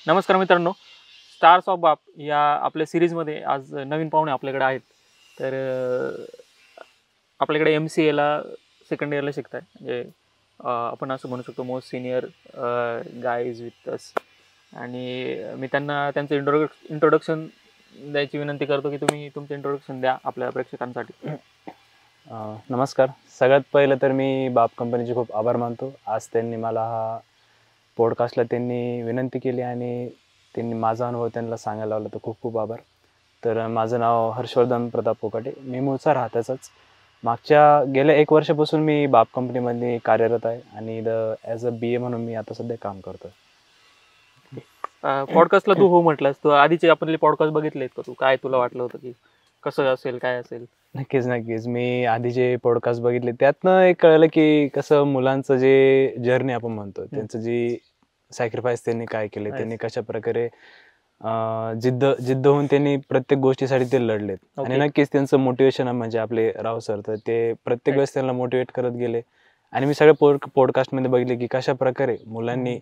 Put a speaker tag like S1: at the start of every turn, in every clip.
S1: नमस्कार मित्रांनो, stars of बाप या आपल्या सिरीजमध्ये आज नवीन पाहुणे आपल्याकडे आहेत. तर आपल्याकडे MCAला सेकंड इयरला शिकत आहे. म्हणजे आपण असं म्हणू शकतो most senior guys with us. आणि मी त्यांना त्यांचं इंट्रोडक्शन द्यायची विनंती करतो की तुम्ही तुमचं इंट्रोडक्शन द्या आपल्या प्रेक्षकांसाठी.
S2: नमस्कार. सगळ्यात पहिलं तर मी बाप कंपनीचे खूप आभार मानतो. आज त्यांनी मला हा पॉडकास्टला त्यांनी विनंती केली आणि त्यांनी माझा अनुभव त्यांना सांगायला लावला, तर खूप खूप आभार. तर माझं नाव हर्षवर्धन प्रताप कोकाटे. मी मूळचा राहत्याचाच. मागच्या गेल्या 1 वर्षापासून मी बाप कंपनीमध्ये कार्यरत आहे आणि ॲज अ BA म्हणून मी आता सध्या काम करतो.
S1: पॉडकास्टला तू हो म्हटलास, तू आधीचे आपले पॉडकास्ट बघितलेत का? तू काय तुला वाटलं होतं की कसं असेल काय असेल?
S2: नक्कीच. मी आधीचे पॉडकास्ट बघितले, त्यातनं एक कळलं की कसं मुलांचं जे जर्नी आपण म्हणतो, त्यांचं जी सॅक्रिफाईस त्यांनी काय केले, त्यांनी कशा प्रकारे जिद्द होऊन त्यांनी प्रत्येक गोष्टीसाठी ते लढलेत. आणि नक्कीच त्यांचं मोटिवेशन म्हणजे आपले राव सर, तर ते प्रत्येक वेळेस त्यांना मोटिवेट करत गेले. आणि मी सगळ्या पॉडकास्टमध्ये बघितले की कशा प्रकारे मुलांनी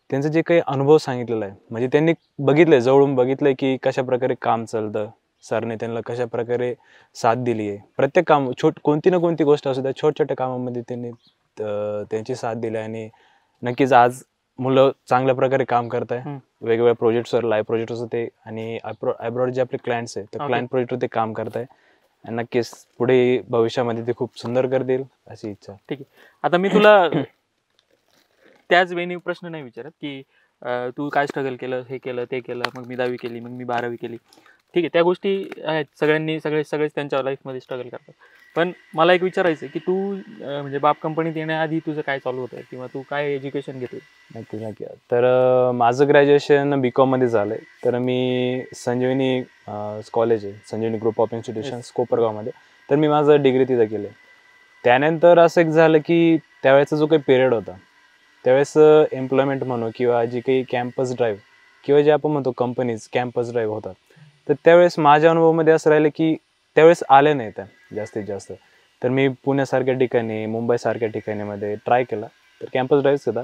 S2: त्यांचं जे काही अनुभव सांगितलेला आहे, म्हणजे त्यांनी बघितलंय, जवळून बघितलंय की कशा प्रकारे काम चालतं, सरने त्यांना कशा प्रकारे साथ दिली आहे. प्रत्येक काम कोणती ना कोणती गोष्ट असू द्या, छोट्या छोट्या कामामध्ये त्यांची साथ दिली. आणि नक्कीच आज मुलं चांगल्या प्रकारे काम करत आहे. वेगवेगळ्या प्रोजेक्ट्सवर, लाईव्ह प्रोजेक्ट्स होते आणि अब्रॉड जे आपले क्लायंट्स आहेत, तर क्लायंट प्रोजेक्टवर ते काम करत आहे. आणि नक्कीच पुढे भविष्यामध्ये ते खूप सुंदर करतील अशी इच्छा.
S1: ठीक आहे. आता मी तुला त्याच वेळी प्रश्न नाही विचारत की तू काय स्ट्रगल केलं, हे केलं ते केलं, मग मी 10वी केली, मग मी 12वी केली. ठीक आहे, त्या गोष्टी आहेत, सगळेच त्यांच्या लाईफमध्ये स्ट्रगल करतात. पण मला एक विचारायचं आहे की तू म्हणजे बाप कंपनीत येण्याआधी तुझं काय चालू होतं किंवा तू काय एज्युकेशन घेतलं?
S2: नक्की. तर माझं ग्रॅज्युएशन BCom मध्ये झालं आहे. तर मी संजीवनी कॉलेज आहे, संजीवनी ग्रुप ऑफ इन्स्टिट्यूशन्स कोपरगावमध्ये, तर मी माझं डिग्री तिथं केलं. त्यानंतर असं एक झालं की त्यावेळेचा जो काही पिरियड होता, त्यावेळेस एम्प्लॉयमेंट म्हणू किंवा जी काही कॅम्पस ड्राईव्ह किंवा जे आपण म्हणतो कंपनीज कॅम्पस ड्राईव्ह होतात, तर त्यावेळेस माझ्या अनुभवामध्ये असं राहिलं की त्यावेळेस आले नाही त्या जास्तीत जास्त. तर मी पुण्यासारख्या ठिकाणी, मुंबईसारख्या ठिकाणीमध्ये ट्राय केला, तर कॅम्पस ड्राईव्हच होता.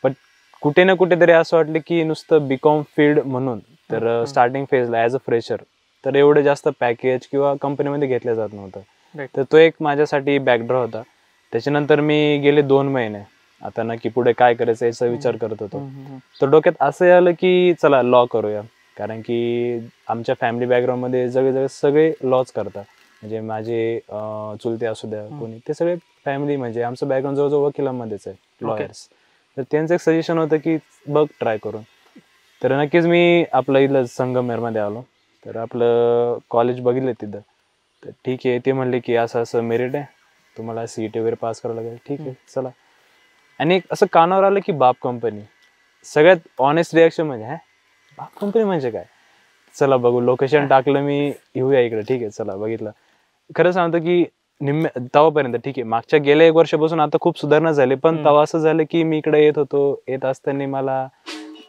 S2: पण कुठे ना कुठेतरी असं वाटलं की नुसतं BCom फील्ड म्हणून, तर स्टार्टिंग फेजला ॲज अ फ्रेशर तर एवढं जास्त पॅकेज किंवा कंपनीमध्ये घेतलं जात नव्हतं. तर तो एक माझ्यासाठी बॅकड्रॉ होता. त्याच्यानंतर मी गेले 2 महिने आता नक्की पुढे काय करायचं याचा विचार करत होतो. तर डोक्यात असं आलं की चला लॉ करूया, कारण की आमच्या फॅमिली बॅकग्राऊंडमध्ये सगळे लॉच करतात. म्हणजे माझे चुलते असू द्या कोणी, ते सगळे फॅमिली, म्हणजे आमचं बॅकग्राऊंड जवळजवळ वकिलांमध्येच आहे, लॉयर्स. तर त्यांचं एक सजेशन होतं की बघ ट्राय करून. तर नक्कीच मी आपलं इथलं संगमनेरमध्ये आलो. तर आपलं कॉलेज बघितलं तिथं. तर ठीक आहे, ते म्हणले की असं मेरिट आहे, तुम्हाला CET वगैरे पास करावं लागेल. ठीक आहे चला. आणि एक असं कानावर आलं की बाप कंपनी. सगळ्यात ऑनेस्ट रिॲक्शन म्हणजे बाप कंपनी म्हणजे काय, चला बघू. लोकेशन टाकलं मी, येऊया इकडे. ठीक आहे चला, बघितलं. खरं सांगतो की तेव्हापर्यंत ठीक आहे, मागच्या गेल्या 1 वर्षापासून आता खूप सुधारणा झाली, पण तेव्हा असं झालं की मी इकडे येत असताना मला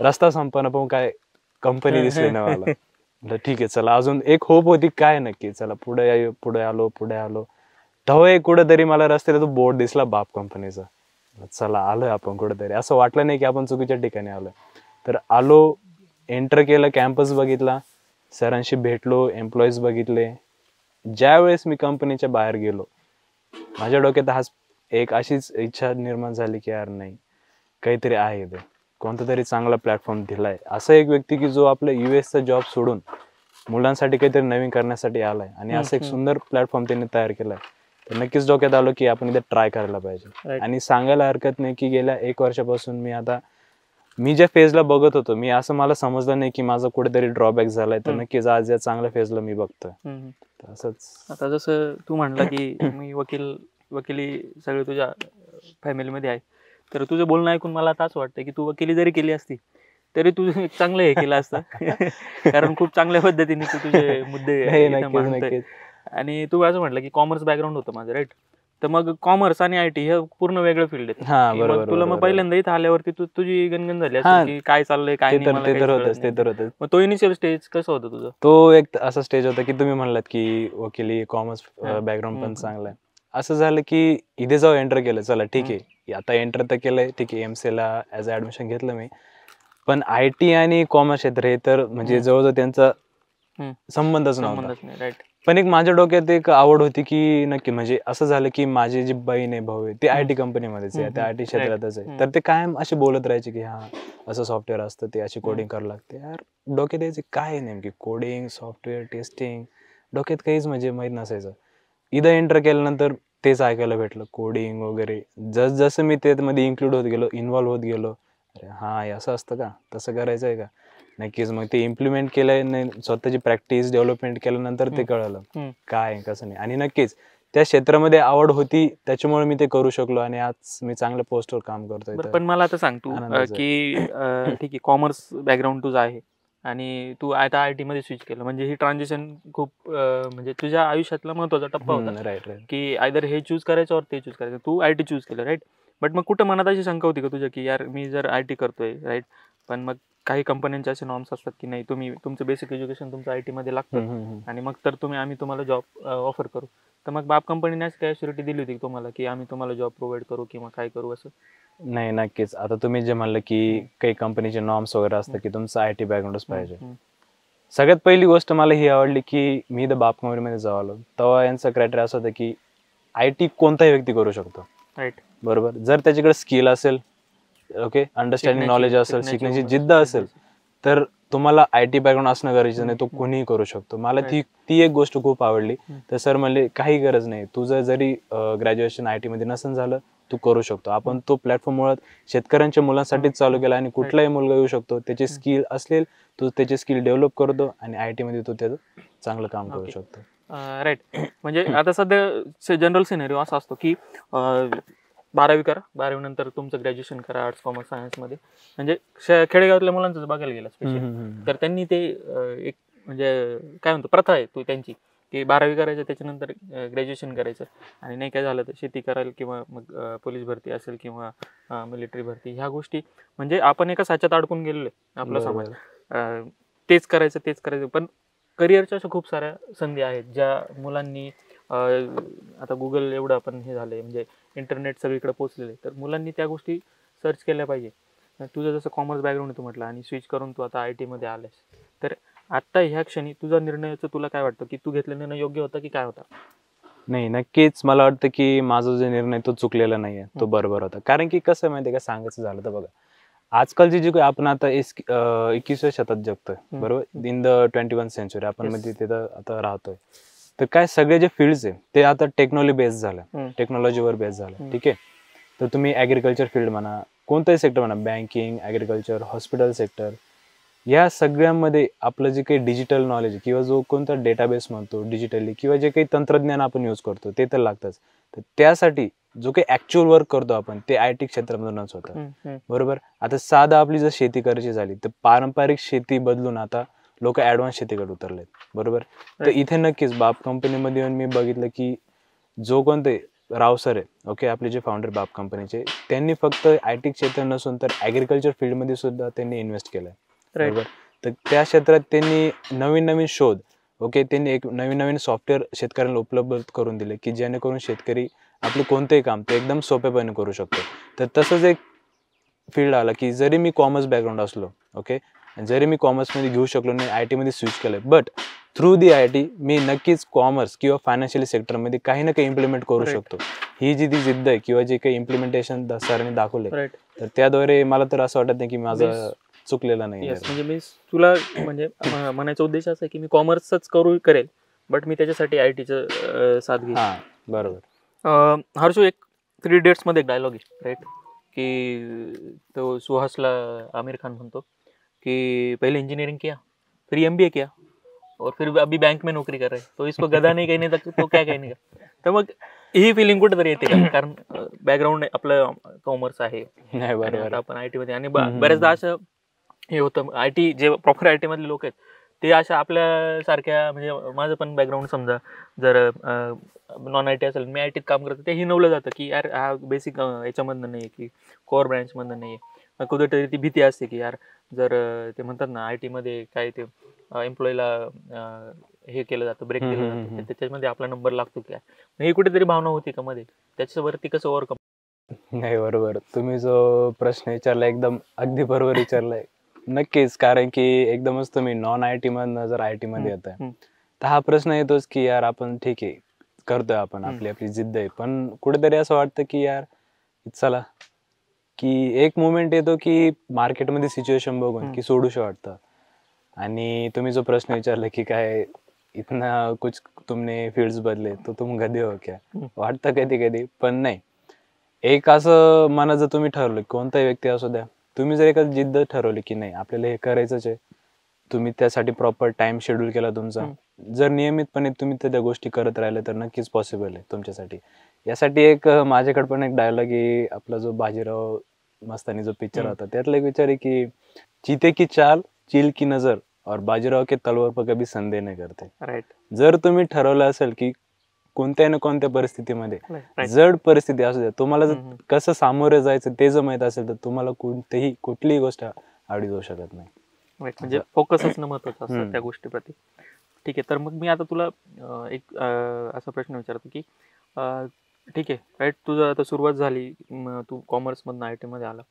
S2: रस्ता संपना, पण काय कंपनी दिसली नाही मला. म्हटलं ठीक आहे चला, अजून एक होप होती काय नक्की, चला पुढे आलो. तेव्हा एक कुठेतरी मला रस्त्याला तो बोर्ड दिसला बाप कंपनीचा. चला आलोय आपण कुठेतरी, असं वाटलं नाही की आपण चुकीच्या ठिकाणी आलोय. तर आलो, एंटर केलं, कॅम्पस बघितला, सरांशी भेटलो, एम्प्लॉईज बघितले. ज्या वेळेस मी कंपनीच्या बाहेर गेलो, माझ्या डोक्यात एक अशीच इच्छा निर्माण झाली की यार नाही, काहीतरी आहे इथं, कोणता तरी चांगला प्लॅटफॉर्म दिलाय, असा एक व्यक्ती की जो आपल्या US जॉब सोडून मुलांसाठी काहीतरी नवीन करण्यासाठी आलाय आणि असं एक सुंदर प्लॅटफॉर्म त्यांनी तयार केलाय. तर नक्कीच डोक्यात आलो की आपण इथे ट्राय करायला पाहिजे. आणि सांगायला हरकत नाही की गेल्या 1 वर्षापासून मी ज्या फेजला बघत होतो, मला समजलं नाही की माझा कुठेतरी ड्रॉबॅक झालाय. तर नक्कीच आज या चांगल्या फेजला मी बघतोय. असंच.
S1: आता जसं तू म्हणला की मी वकिली सगळे तुझ्या फॅमिलीमध्ये आहे, तर तुझं बोलणं ऐकून मला आता असं वाटतं की तू वकिली जरी केली असती तरी तू चांगलं हे केलं असतं. कारण खूप चांगल्या पद्धतीने तू तुझे मुद्दे मांडतोय. आणि तू असं म्हटलं की कॉमर्स बॅकग्राऊंड होतं माझं, राईट? तर मग कॉमर्स आणि IT हे पूर्ण वेगळं फील्ड आहे. मग तुला मग पहिल्यांदा इथं आल्यावरती तुझी गणगण झाली असेल की काय चाललंय काय नाही, मला काहीच कळत नाही. मग तो इनिशियल स्टेज कसं होतं तुझं?
S2: तो एक असा स्टेज होता की तुम्ही म्हणलात की वकिली कॉमर्स बॅकग्राऊंड पण चांगलं आहे. असं झालं की इथे जाऊ एंटर केलं, चला ठीक आहे, आता एंटर तर केलंय, ठीक आहे. MCA ला ॲज अ ॲडमिशन घेतलं मी. पण IT आणि कॉमर्स क्षेत्र हे तर म्हणजे जवळजवळ त्यांचा संबंधच नव्हता.
S1: संबंधच नाही. राईट.
S2: पण एक माझ्या डोक्यात एक आवड होती की नक्की म्हणजे असं झालं की माझी जी बहीण आहे भाऊ आहे ते IT कंपनीमध्येच आहे, त्या IT क्षेत्रातच आहे. तर ते कायम असे बोलत राहायचे की हा असं सॉफ्टवेअर असतं, ते अशी कोडिंग करावं लागते. यार डोक्यात यायचे काय आहे नेमकी कोडिंग, सॉफ्टवेअर टेस्टिंग, डोक्यात काहीच म्हणजे माहीत नसायचं. इथं एंटर केल्यानंतर तेच ऐकायला भेटलं कोडिंग वगैरे. जसं मी त्यामध्ये इन्क्लूड होत गेलो, इन्व्हॉल्व्ह होत गेलो, अरे हा हे असं असतं का, तसं करायचं आहे का. नक्कीच मग ते इम्प्लिमेंट केलं नाही, स्वतःची प्रॅक्टिस डेव्हलपमेंट केल्यानंतर ते कळलं काय आहे कसं नाही. आणि नक्कीच त्या क्षेत्रामध्ये आवड होती त्याच्यामुळे मी ते करू शकलो आणि आज मी चांगल्या पोस्टवर काम करतोय.
S1: बरं, पण मला आता सांग तू
S2: आनंदाचं आहे.
S1: की ठीक आहे, कॉमर्स बॅकग्राऊंड तुझं आहे आणि तू आता IT मध्ये स्विच केलं, म्हणजे ही ट्रान्झिशन खूप म्हणजे तुझ्या आयुष्यातला महत्त्वाचा टप्पा होता
S2: राईट राईट.
S1: की आयदर हे चूज करायचं और ते चूज करायचं. तू IT चूज केलं, राईट. बट मग कुठं मनात अशी शंका होती का तुझ्या की यार मी जर IT करतोय, राईट, पण मग काही कंपन्यांचे असे नॉर्म्स असतात की नाही तुम्ही तुमचं बेसिक एज्युकेशन तुमचं IT मध्ये लागतं आणि मग तर आम्ही तुम्हाला जॉब ऑफर करू. तर मग बाप कंपनीने अशी काय श्युरिटी दिली होती की तुम्हाला की आम्ही तुम्हाला जॉब प्रोव्हाइड करू किंवा काय करू असं?
S2: नाही नक्कीच. आता तुम्ही जे म्हणलं की काही कंपनीचे नॉर्म्स वगैरे असतात की तुमचं IT बॅकग्राऊंडच पाहिजे. सगळ्यात पहिली गोष्ट मला ही आवडली की मी इथं बाप कंपनीमध्ये जेव्हा आलो तेव्हा यांचा क्रायटेरिया असं होतं की IT कोणताही व्यक्ती करू शकतो.
S1: राईट.
S2: बरोबर. जर त्याच्याकडे स्किल असेल, ओके, अंडरस्टँडिंग नॉलेज असेल, शिकण्याची जिद्द असेल, तर तुम्हाला IT बॅकग्राऊंड असणं गरजेचं नाही, तो कोणीही करू शकतो. मला ती एक गोष्ट खूप आवडली. तर सर म्हणले काही गरज नाही, तुझं जरी ग्रॅज्युएशन IT मध्ये नसेल झालं तू करू शकतो. आपण तो प्लॅटफॉर्म मुळात शेतकऱ्यांच्या मुलांसाठीच चालू केला आणि कुठलाही मुलगा येऊ शकतो, त्याचे स्किल असेल तू त्याचे स्किल डेव्हलप करतो आणि IT मध्ये तू त्याचं चांगलं काम करू शकतो.
S1: राईट. म्हणजे आता सध्या जनरल सिनेरिओ असा असतो की 12वी करा, 12वी नंतर तुमचं ग्रॅज्युएशन करा आर्ट्स कॉमर्स सायन्समध्ये. म्हणजे खेडेगावातल्या मुलांचं जर बघायला गेलं स्पेशली तर त्यांनी ते एक म्हणजे काय म्हणतो प्रथा आहे तो त्यांची की 12वी करायचं त्याच्यानंतर ग्रॅज्युएशन करायचं आणि नाही काय झालं तर शेती करायला किंवा मग पोलीस भरती असेल किंवा मिलिटरी भरती, ह्या गोष्टी म्हणजे आपण एका साच्यात अडकून गेलेलो आहे आपला समाज. तेच करायचं. पण करिअरच्या अशा खूप साऱ्या संधी आहेत ज्या मुलांनी आता गुगल एवढं आपण हे झालंय म्हणजे इंटरनेट सगळीकडे पोहोचलेलं आहे, तर मुलांनी त्या गोष्टी सर्च केल्या पाहिजे. तुझं जसं कॉमर्स बॅकग्राऊंड तू म्हटलं आणि स्विच करून तू आता IT मध्ये आलायस, तर आत्ता ह्या क्षणी तुझा निर्णयाचं तुला काय वाटतं की तू घेतलेला निर्णय योग्य होता की काय होता?
S2: नाही नक्कीच मला वाटतं की माझा जो निर्णय तो चुकलेला नाहीये, तो बरोबर होता. कारण की कसं माहितीये का, सांगायचं झालं तर बघा, आजकालची जी आपण आता 21व्या शतकात जगतोय, बरोबर, इन द 21 सेंचुरी आपण मध्ये तिथं आता राहतोय. तर काय सगळे जे फील्ड्स आहे ते आता टेक्नॉलॉजी बेस्ड झालं, टेक्नॉलॉजीवर बेस्ड झालं. ठीक आहे. तर तुम्ही ॲग्रिकल्चर फील्ड म्हणा, कोणतंही सेक्टर म्हणा, बँकिंग, ॲग्रिकल्चर, हॉस्पिटल सेक्टर, या सगळ्यांमध्ये आपलं जे काही डिजिटल नॉलेज किंवा जो कोणता डेटाबेस म्हणतो डिजिटली किंवा जे काही तंत्रज्ञान आपण यूज करतो ते तर लागतंच. तर त्यासाठी जो काही ऍक्च्युअल वर्क करतो आपण ते IT क्षेत्रामधूनच होतं. बरोबर. आता साधा आपली जर शेती करायची झाली तर पारंपरिक शेती बदलून आता लोक ऍडव्हान्स शेतीकडे उतरलेत. बरोबर. तर इथे नक्कीच बाप कंपनीमध्ये येऊन मी बघितलं की जो कोणते राव सर आहे, ओके, आपले जे फाउंडर बाप कंपनीचे, त्यांनी फक्त IT क्षेत्र नसून तर ॲग्रिकल्चर फील्डमध्ये सुद्धा त्यांनी इन्व्हेस्ट केलंय. बरोबर. तर त्या क्षेत्रात त्यांनी नवीन नवीन शोध, ओके, त्यांनी एक नवीन नवीन सॉफ्टवेअर शेतकऱ्यांना उपलब्ध करून दिले की जेणेकरून शेतकरी आपलं कोणतंही काम ते एकदम सोपेपणे करू शकतो. तर तसंच एक फील्ड आला की जरी मी कॉमर्स बॅकग्राऊंड असलो, ओके, जरी मी कॉमर्समध्ये घेऊ शकलो नाही, IT मध्ये स्विच केलंय, बट थ्रू दी IT मी नक्कीच कॉमर्स किंवा फायनान्शियल सेक्टरमध्ये काही ना काही इम्प्लिमेंट करू शकतो. ही जी ती जिद्द आहे किंवा जे काही इम्प्लिमेंटेशन सरांनी दाखवले, तर त्याद्वारे मला तर असं वाटत नाही की माझं चुकलेलं नाही.
S1: म्हणजे मी तुला म्हणजे म्हणायचा उद्देश असा आहे की मी कॉमर्सच करेल बट मी त्याच्यासाठी ITचं साथ घेईन.
S2: बरोबर.
S1: हर्षू, एक 3 Idiots मध्ये एक डायलॉग आहे, राईट, की तो सुहासला आमिर खान म्हणतो की पहिले इंजीनियरिंग किया, फिर MBA किया और फिर अभी बैंक में नोकरी कर रहे, तो इसको गधा नहीं कहने तक तो क्या कहने का. तर मग ही फिलिंग कुठेतरी येते का, कारण बॅकग्राऊंड आपलं कॉमर्स आहे आणि आता आपण IT मध्ये, आणि बऱ्याचदा असं हे होतं IT जे प्रॉपर IT मधले लोक आहेत ते अशा आपल्या सारख्या, म्हणजे माझं पण बॅकग्राऊंड समजा जर नॉन IT असेल, मी IT काम करतो, ते हिनवलं जातं की यार हा बेसिक याच्यामधनं नाही की कोअर ब्रँचमधनं नाही आहे. कुठेतरी ती भीती असते की यार जर ते म्हणतात ना IT मध्ये काय ते एम्प्लॉईला हे केलं जातं, ब्रेक केलं जातं, त्याच्यामध्ये आपला नंबर लागतो काय, ही कुठेतरी भावना होती का मध्ये, त्याच्यावरती कसं ओव्हरकम?
S2: नाही, बरोबर. तुम्ही जो प्रश्न विचारला एकदम अगदी बरोबर विचारलाय. नक्कीच, कारण की एकदमच तुम्ही नॉन आय टी मधनं जर आय टी मध्ये
S1: हम्म,
S2: येताय
S1: हम्म.
S2: तर हा प्रश्न येतोच की यार आपण ठीक आहे करतोय, आपण
S1: हम्म.
S2: आपली आपली जिद्द आहे, पण कुठेतरी असं वाटतं की यार चला, की एक मोमेंट येतो की मार्केटमध्ये सिच्युएशन बघून की सोडूशी वाटतं. आणि तुम्ही जो प्रश्न विचारला की काय इतना कुछ तुमने फील्ड्स बदले तो तुम गधे हो क्या,
S1: हम्म.
S2: वाटतं कधी कधी, पण नाही. एक असं मनात जर तुम्ही ठरवलं, कोणताही व्यक्ती असू द्या, तुम्ही जर एखादी जिद्द ठरवली की नाही आपल्याला हे करायचंच आहे, तुम्ही त्यासाठी प्रॉपर टाइम शेड्यूल केला तुमचा, जर नियमितपणे तुम्ही त्या गोष्टी करत राहिले तर नक्कीच पॉसिबल आहे तुमच्यासाठी. यासाठी एक माझ्याकडे पण एक डायलॉग आहे, आपला जो बाजीराव मस्तानी जो पिक्चर होता त्यातला एक विचार आहे की चीते की चाल, चील की नजर और बाजीराव के तलवार पर कभी संदेह नहीं करते.
S1: राईट.
S2: जर तुम्ही ठरवलं असेल की कोणत्या ना कोणत्या परिस्थितीमध्ये,
S1: राईट.
S2: जड परिस्थिती असू द्या, तुम्हाला जर कसं सामोरे जायचं ते जर माहित असेल तर तुम्हाला कुठलीही गोष्ट आवडी जाऊ शकत नाही.
S1: राईट. म्हणजे फोकस असणं महत्वाचं असतं त्या गोष्टीप्रती. ठीक आहे, तर मग मी आता तुला एक असा प्रश्न विचारतो की ठीक आहे राईट, तुझं आता सुरुवात झाली, तू कॉमर्समधनं आय टीमध्ये आला,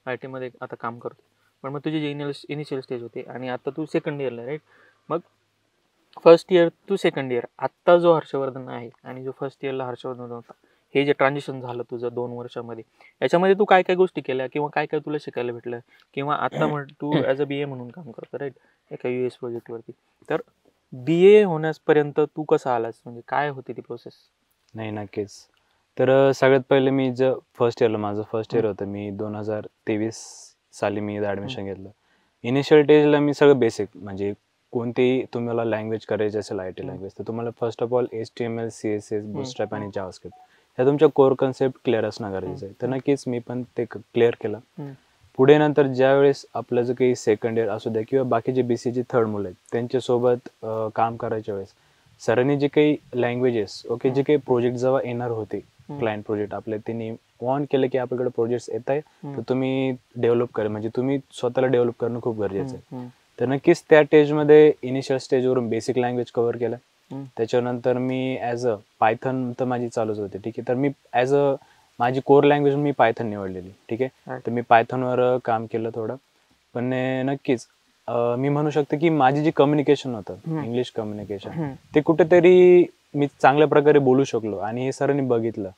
S1: आय टीमध्ये आता काम करतो, पण मग तुझी जी इनिशियल स्टेज होती आणि आता तू सेकंड इयरला राईट. मग first year to second year आत्ता जो हर्षवर्धन आहे आणि जो फर्स्ट इयरला हर्षवर्धन होता, हे जे ट्रान्झिशन झालं तुझं 2 वर्षामध्ये, याच्यामध्ये तू काय काय गोष्टी केल्या किंवा काय काय तुला शिकायला भेटलं, किंवा आता तू ॲज अ BA म्हणून काम करतो राईट एका US प्रोजेक्टवरती, तर BA होण्यापर्यंत तू कसा आलास, म्हणजे काय होती ती प्रोसेस?
S2: नाही, नक्कीच. तर सगळ्यात पहिले मी फर्स्ट इयरला माझं फर्स्ट इयर होतं, मी 2023 साली मी ॲडमिशन घेतलं. इनिशियल स्टेजला मी सगळं बेसिक, म्हणजे कोणतीही तुम्हाला लँग्वेज करायची असेल आय टी लँग्वेज, तर तुम्हाला first of all HTML, CSS, bootstrap आणि जावास्क्रिप्ट ह्या तुमच्या कोर कन्सेप्ट क्लिअर असणं गरजेचं आहे. तर नक्कीच मी पण ते क्लिअर केलं. पुढे नंतर ज्यावेळेस आपलं जे काही सेकंड इयर असू द्या किंवा बाकीचे BCAचे थर्ड मुलं आहेत त्यांच्यासोबत काम करायच्या वेळेस सरांनी जे काही लँग्वेजेस जे काही प्रोजेक्ट जेव्हा येणार होते, क्लायंट प्रोजेक्ट आपले, त्यांनी वॉर्न केलं की आपल्याकडे प्रोजेक्ट्स येत आहे, तर तुम्ही डेव्हलप करा, म्हणजे तुम्ही स्वतःला डेव्हलप करणं खूप गरजेचं आहे. तर नक्कीच त्या स्टेजमध्ये इनिशियल स्टेजवरून बेसिक लँग्वेज कव्हर केलं. त्याच्यानंतर मी ॲज अ पायथन तर माझी चालूच होती, ठीक आहे. तर मी ॲज अ माझी कोर लँग्वेज मी पायथन निवडलेली, ठीक आहे. तर मी पायथनवर काम केलं थोडं, पण नक्कीच मी म्हणू शकतो की माझी जी कम्युनिकेशन होतं, इंग्लिश कम्युनिकेशन, ते कुठेतरी मी चांगल्या प्रकारे बोलू शकलो आणि हे सरांनी बघितलं,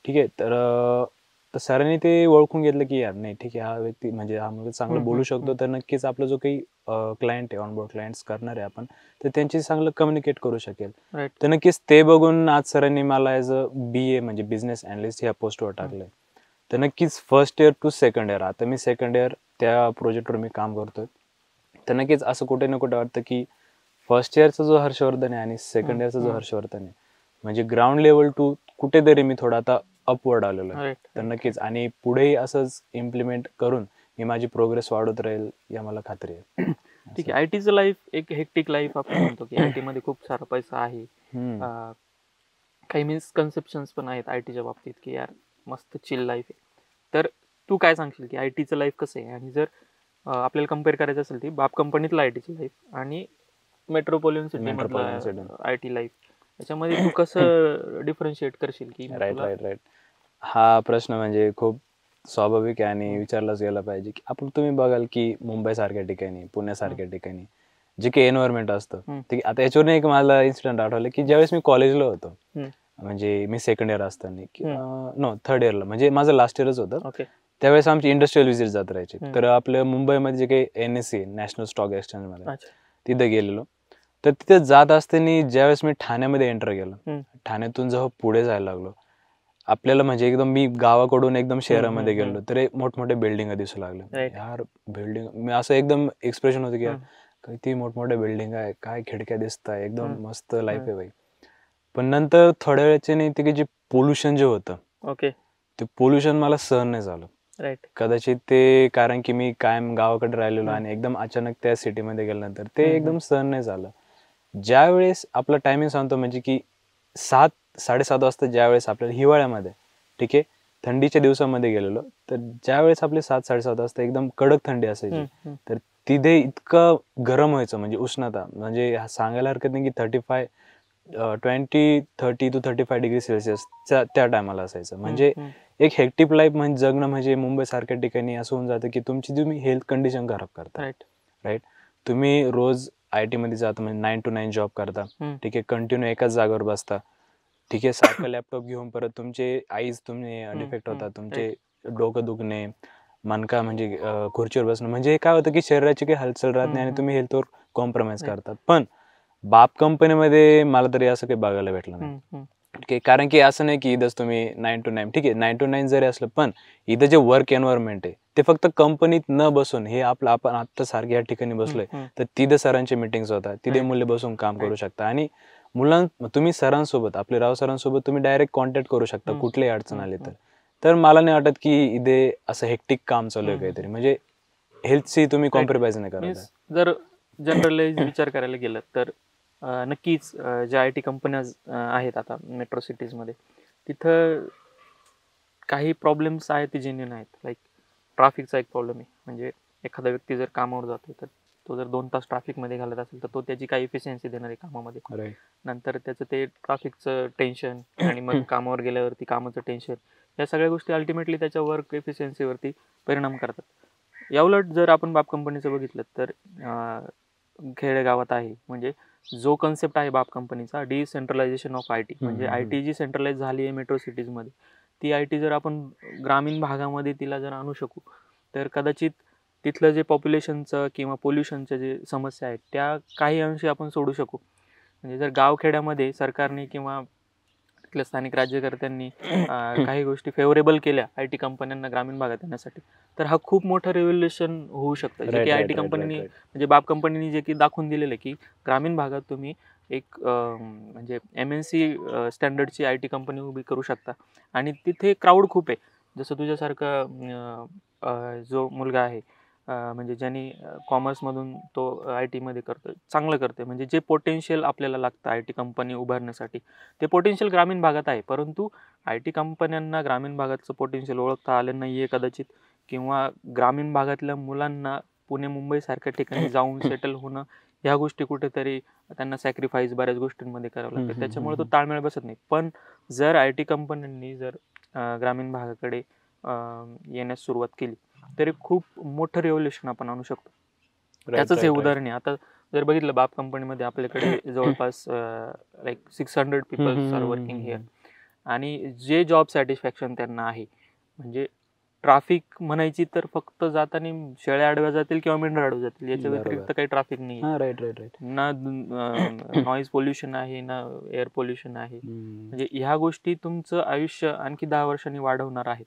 S2: ठीक आहे. तर सरांनी ते ओळखून घेतलं की यार नाही ठीक आहे, हा व्यक्ती म्हणजे हा मुलगा चांगलं बोलू शकतो, तर नक्कीच आपला जो काही क्लायंट आहे, ऑनबोर्ड क्लायंट्स करणार आहे आपण, तर त्यांची चांगलं कम्युनिकेट करू शकेल. तर नक्कीच ते बघून आज सरांनी मला ॲज अ BA म्हणजे बिझनेस अनालिस्ट ह्या पोस्टवर टाकलंय. तर नक्कीच first year to second year, आता मी सेकंड इयर त्या प्रोजेक्टवर मी काम करतोय. तर नक्कीच असं कुठे ना कुठे वाटतं की फर्स्ट इयरचा जो हर्षवर्धन आहे आणि सेकंड इयरचा जो हर्षवर्धन आहे, म्हणजे ग्राउंड लेवल टू कुठेतरी मी थोडा आता अपवर्ड आलेलो आहे. तर नक्कीच आणि पुढेही असंच इम्प्लिमेंट करून मी माझी प्रोग्रेस वाढवत राहील या मला खात्री आहे.
S1: ठीक आहे. आयटीचं लाईफ एक हेक्टिक लाईफ आपण म्हणतो की आयटी मध्ये खूप सारा पैसा आहे, काही मिसकन्सेप्शन्स पण आहेत आयटीच्या बाबतीत की यार मस्त चिल लाईफ आहे. तर तू काय सांगशील की आयटीचं लाईफ कसं आहे, आणि जर आपल्याला कम्पेअर करायचं असेल ती बाप कंपनीतलं आयटीची लाईफ आणि मेट्रोपॉलिटन सिटी मधलं आयटी लाईफ, याच्यामध्ये तू कसं डिफरन्शिएट करशील की?
S2: राईट. हा प्रश्न म्हणजे खूप स्वाभाविक आहे आणि विचारलाच गेला पाहिजे की तुम्ही बघाल की मुंबई सारख्या ठिकाणी, पुण्यासारख्या ठिकाणी जे काही एन्व्हायरमेंट असतं, ठीक आहे. आता याच्यावरून एक मला इन्सिडेंट आठवलं की ज्यावेळेस मी कॉलेजला होतो, म्हणजे मी सेकंड इयर असताना थर्ड इयरला, म्हणजे माझं लास्ट इयरच होतं, त्यावेळेस आमची इंडस्ट्रियल व्हिजिट जात राहायची. तर आपल्या मुंबईमध्ये जे काही NSE नॅशनल स्टॉक एक्सचेंज मध्ये, तिथे गेलेलो. तर तिथे जात असताना ज्यावेळेस मी ठाण्यामध्ये एंटर केलं, ठाण्यातून जेव्हा पुढे जायला लागलो, आपल्याला म्हणजे एकदम मी गावाकडून एकदम शहरामध्ये गेलो तर मोठमोठे बिल्डिंग दिसू लागले. यार बिल्डिंग, मी असं एकदम एक्सप्रेशन होतं की यार किती मोठमोठ्या बिल्डिंग आहे, काय खिडक्या दिसत आहे, एकदम मस्त लाईफ आहे बाई. पण नंतर थोड्या वेळाचे नाही ते जे पोल्युशन जे होतं, ते पोल्युशन मला सहन नाही झालं. कदाचित ते कारण की मी कायम गावाकडे राहिलेलो आणि एकदम अचानक त्या सिटीमध्ये गेल्यानंतर ते एकदम सहन नाही झालं. ज्यावेळेस आपला टायमिंग सांगतो म्हणजे की 7-7:30 वाजता ज्यावेळेस आपल्याला हिवाळ्यामध्ये, ठीक आहे, थंडीच्या दिवसामध्ये गेलेलो, तर ज्यावेळेस आपले 7-7:30 वाजता एकदम कडक थंडी असायची, तर तिथे इतकं गरम व्हायचं, म्हणजे उष्णता, म्हणजे सांगायला हरकत नाही की 30 to 35 डिग्री सेल्सिअस त्या टायमाला असायचं. म्हणजे एक हेक्टिक लाईफ म्हणजे जगणं म्हणजे मुंबईसारख्या ठिकाणी असं होऊन जातं की तुम्ही हेल्थ कंडिशन खराब करता. राईट. तुम्ही रोज IT मध्ये जाता म्हणजे 9 to 9 जॉब करता. ठीक आहे, कंटिन्यू एकाच जागेवर बसता. ठीक आहे, सारखं लॅपटॉप घेऊन परत तुमचे आईज डिफेक्ट होतात, तुमचे डोकं दुखणे, मनका म्हणजे खुर्चीवर बसणं, म्हणजे काय होतं की शरीराची काही हालचाल राहत नाही आणि तुम्ही हेल्थवर कॉम्प्रोमाइज करतात. पण बाप कंपनीमध्ये मला तरी असं काही बघायला भेटलं नाही. ठीक आहे, कारण की असं नाही की इथंच तुम्ही 9 to 9, ठीक आहे 9 to 9 जरी असलं, पण इथं जे वर्क एन्व्हायरमेंट आहे ते फक्त कंपनीत न बसून, हे आपण आत्ता सारखे या ठिकाणी बसलोय तर तिथे सरांचे मिटिंग्स होतात, तिथे मुले बसून काम करू शकता आणि तुम्ही सरांसोबत, आपले राव सरांसोबत तुम्ही डायरेक्ट कॉन्टॅक्ट करू शकता कुठलीही अडचण आली तर. तर मला नाही वाटत की इथे असं हेक्टिक काम चालू आहे काहीतरी, म्हणजे हेल्थशी तुम्ही कॉम्प्रोमाइज नाही करत.
S1: जर जनरलाइज विचार करायला गेलं तर नक्कीच ज्या IT कंपन्या आहेत आता मेट्रो सिटीजमध्ये, तिथं काही प्रॉब्लेम्स आहेत ते जेन्युइन आहेत. लाईक ट्राफिकचा एक प्रॉब्लेम आहे. म्हणजे एखादा व्यक्ती जर कामावर जातो तर तो जर 2 तास ट्रॅफिकमध्ये घालत असेल तर तो त्याची काही इफिशियन्सी देणार आहे कामामध्ये. नंतर त्याचं ते ट्रॅफिकचं टेन्शन आणि मग कामावर गेल्यावरती कामाचं टेन्शन, या सगळ्या गोष्टी अल्टिमेटली त्याच्या वर्क एफिशियन्सीवरती परिणाम करतात. याउलट जर आपण बाप कंपनीचं बघितलं तर खेडेगावात आहे, म्हणजे जो कन्सेप्ट आहे बाप कंपनीचा, डिसेंट्रलायझेशन ऑफ IT, म्हणजे IT जी सेंट्रलाइज झाली आहे मेट्रो सिटीजमध्ये, ती IT जर आपण ग्रामीण भागामध्ये तिला जर आणू शकू तर कदाचित तिथलं जे पॉप्युलेशनचं किंवा पोल्युशनच्या जे समस्या आहेत त्या काही अंशी आपण सोडू शकू. म्हणजे जर गावखेड्यामध्ये सरकारने किंवा तिथल्या स्थानिक राज्यकर्त्यांनी काही गोष्टी फेवरेबल केल्या IT कंपन्यांना ग्रामीण भागात येण्यासाठी, तर हा खूप मोठं रेव्होल्युशन होऊ शकतं. जे की IT कंपनीने म्हणजे बाप कंपनीने जे की दाखवून दिलेलं आहे की ग्रामीण भागात तुम्ही एक म्हणजे MNC स्टँडर्डची IT कंपनी उभी करू शकता आणि तिथे क्राऊड खूप आहे. जसं तुझ्यासारखा जो मुलगा आहे, म्हणजे ज्यांनी कॉमर्समधून तो IT मध्ये करतोय, चांगलं करतोय, म्हणजे जे पोटेन्शियल आपल्याला लागतं IT कंपनी उभारण्यासाठी ते पोटेन्शियल ग्रामीण भागात आहे. परंतु IT कंपन्यांना ग्रामीण भागाचं पोटेन्शियल ओळखता आलं नाही आहे कदाचित, किंवा ग्रामीण भागातल्या मुलांना पुणे मुंबई सारख्या ठिकाणी जाऊन सेटल होणं, ह्या गोष्टी कुठेतरी त्यांना सॅक्रिफाईस बऱ्याच गोष्टींमध्ये करावं लागतं. त्याच्यामुळे तो ताळमेळ बसत नाही. पण जर IT कंपन्यांनी जर ग्रामीण भागाकडे येण्यास सुरुवात केली तरी खूप मोठं रेव्होल्युशन आपण आणू शकतो. त्याचंच हे उदाहरण आहे. आता जर बघितलं बाप कंपनीमध्ये आपल्याकडे जवळपास like 600 peoples are working here, आणि जे जॉब सॅटिस्फॅक्शन त्यांना आहे, म्हणजे ट्राफिक म्हणायची तर फक्त जाताना शेळ्या आडव्या जातील किंवा मेंढरा आडव्या जातील, याच्या व्यतिरिक्त काही ट्राफिक नाही, ना नॉईज पोल्युशन आहे, ना एअर पोल्युशन आहे. म्हणजे ह्या गोष्टी तुमचं आयुष्य आणखी 10 वर्षांनी वाढवणार आहेत.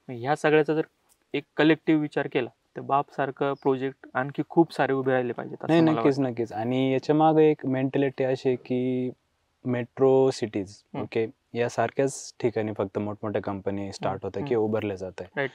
S1: ह्या सगळ्याचा जर एक कलेक्टिव्ह विचार केला तर बाप सारखं प्रोजेक्ट आणखी खूप सारे उभे राहिले पाहिजेत.
S2: नाही, नक्कीच. आणि याच्या मागे एक मेंटॅलिटी अशी आहे की मेट्रो सिटीज ओके यासारख्याच ठिकाणी फक्त मोठमोठ्या कंपनी स्टार्ट होतात किंवा उभारल्या जात आहे.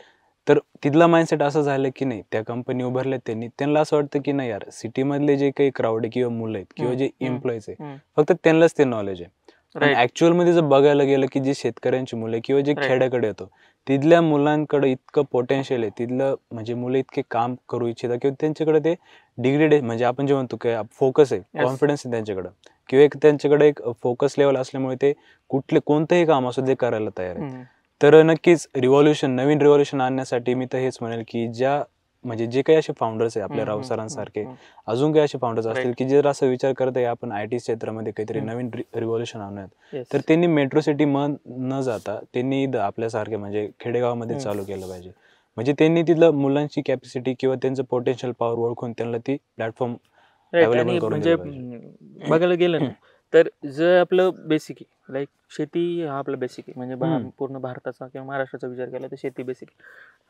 S2: तर तिथला माइंडसेट असं झालं की नाही, त्या कंपनी उभारल्या त्यांना असं वाटतं की नाही यार, सिटी मधले जे काही क्राऊड आहे किंवा मुलं आहेत किंवा जे एम्प्लॉईज आहे फक्त त्यांनाच ते नॉलेज आहे. पण ऍक्च्युअल मध्ये जर बघायला गेलं की जे शेतकऱ्यांची मुलं किंवा जे खेड्याकडे येतो तिथल्या मुलांकडे इतकं पोटेन्शियल आहे, तिथलं म्हणजे मुलं इतके काम करू इच्छितात किंवा त्यांच्याकडे ते डिग्री म्हणजे आपण जे म्हणतो की फोकस आहे, कॉन्फिडन्स आहे त्यांच्याकडे, किंवा एक त्यांच्याकडे एक फोकस लेवल असल्यामुळे ते कोणतंही काम असो ते करायला तयार आहे. तर नक्कीच नवीन रिव्हॉल्युशन आणण्यासाठी मी तर हेच म्हणेल की म्हणजे जे काही असे फाउंडर्स आहे आपल्या राव सरांसारखे, अजून काही असे फाउंडर्स असतील की जर असं विचार करत आहे आपण IT क्षेत्रामध्ये काहीतरी नवीन रिव्हॉल्युशन आणूयात, तर त्यांनी मेट्रो सिटी न जाता त्यांनी आपल्यासारखे म्हणजे खेडेगावामध्ये चालू केलं पाहिजे. म्हणजे त्यांनी तिथलं मुलांची कॅपॅसिटी किंवा त्यांचं पोटेन्शियल पॉवर ओळखून त्यांना ती प्लॅटफॉर्म अवेलेबल करून दिलं पाहिजे.
S1: बघायला गेलं ना तर जे आपलं बेसिक आहे, लाईक शेती हा आपला बेसिक आहे, म्हणजे पूर्ण भारताचा किंवा महाराष्ट्राचा विचार केला तर शेती बेसिक आहे.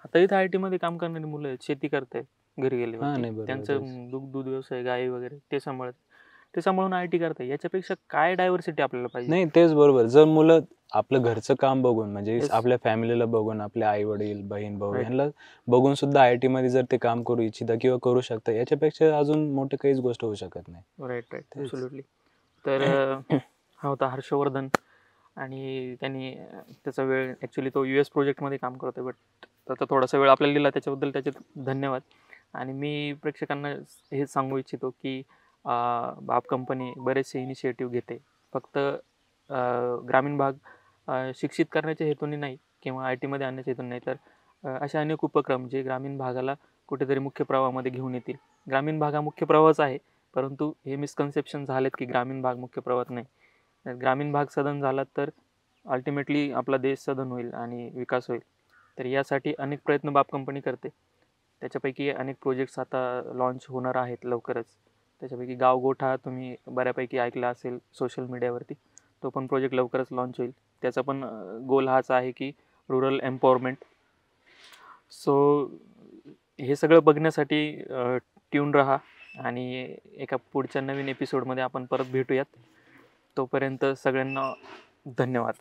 S1: आता इथं IT मध्ये काम करणारी मुलं आहेत, शेती करतायत, घरी गेले त्यांचं दूध व्यवसाय, गाई वगैरे ते सांभाळून IT करताय. याच्यापेक्षा काय डायव्हर्सिटी आपल्याला पाहिजे?
S2: नाही, तेच बरोबर. जर मुलं आपलं घरचं काम बघून म्हणजे आपल्या फॅमिलीला बघून, आपले आई वडील, बहीण भाऊ यांना बघून सुद्धा IT मध्ये जर ते काम करू इच्छिता किंवा करू शकता, याच्यापेक्षा अजून मोठी काहीच गोष्ट होऊ शकत नाही.
S1: Right, absolutely. तर हा होता हर्षवर्धन, आणि त्यांनी त्याचा वेळ, ॲक्च्युली तो US प्रोजेक्टमध्ये काम करतोय, बट त्याचा थोडासा वेळ आपल्याला दिला त्याच्याबद्दल त्याचे धन्यवाद. आणि मी प्रेक्षकांना हेच सांगू इच्छितो की बाप कंपनी बरेचसे इनिशिएटिव्ह घेते, फक्त ग्रामीण भाग शिक्षित करण्याच्या हेतूने नाही किंवा आय टीमध्ये आणण्याच्या हेतून नाही, तर असे अनेक उपक्रम जे ग्रामीण भागाला कुठेतरी मुख्य प्रवाहामध्ये घेऊन येतील. ग्रामीण भाग हा मुख्य प्रवाहच आहे, परंतु हे मिसकन्सेप्शन झालेत की ग्रामीण भाग मुख्य प्रवाहात नाही. तर ग्रामीण भाग सधन झाला तर अल्टिमेटली आपला देश सधन होईल आणि विकास होईल. तर यासाठी अनेक प्रयत्न बाप कंपनी करते. त्याच्यापैकी अनेक प्रोजेक्ट्स आता लॉन्च होणार आहेत लवकरच. त्याच्यापैकी गावगोठा तुम्ही बऱ्यापैकी ऐकला असेल सोशल मीडियावरती. तो पण प्रोजेक्ट लवकरच लॉन्च होईल. त्याचा पण गोल हाच आहे की रुरल एम्पॉवरमेंट. सो हे सगळं बघण्यासाठी ट्यून राहा आणि एका पुढच्या नवीन एपिसोडमध्ये आपण परत भेटूयात. तोपर्यंत सगळ्यांना धन्यवाद.